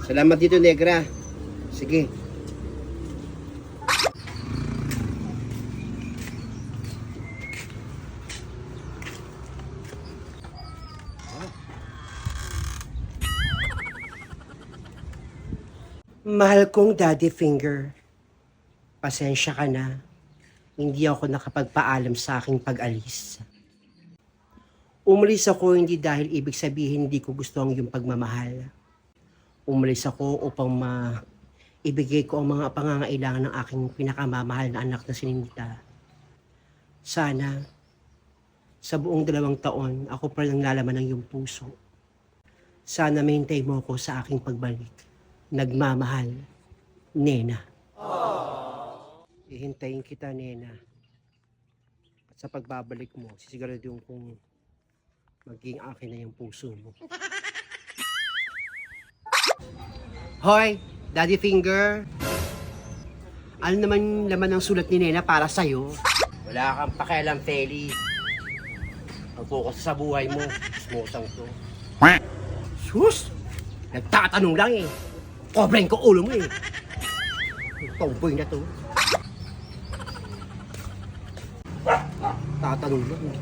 Salamat dito, Negra. Sige. Mahal kong Daddy Finger, pasensya ka na. Hindi ako nakapagpaalam sa aking pag-alis. Umalis ako hindi dahil ibig sabihin hindi ko gusto ang iyong pagmamahal. Umalis ako upang ibigay ko ang mga pangangailangan ng aking pinakamamahal na anak na si Ninita. Sana, sa buong 2 taon, ako pa lang lalaman ng iyong puso. Sana mahintay mo ako sa aking pagbalik. Nagmamahal, Nena. Ihintayin kita, Nena. At sa pagbabalik mo, sisiguraduhin kong maging akin na yung puso mo. Hoy, Daddy Finger! Ano naman laman ng sulat ni Nena para sa'yo? Wala kang pakialam, Feli. Mag-focus sa buhay mo. Smusang to. Sus! Nagtatanong lang eh. Kobrain ko ulo mo eh. Tomboy na to. Tatanong lang eh.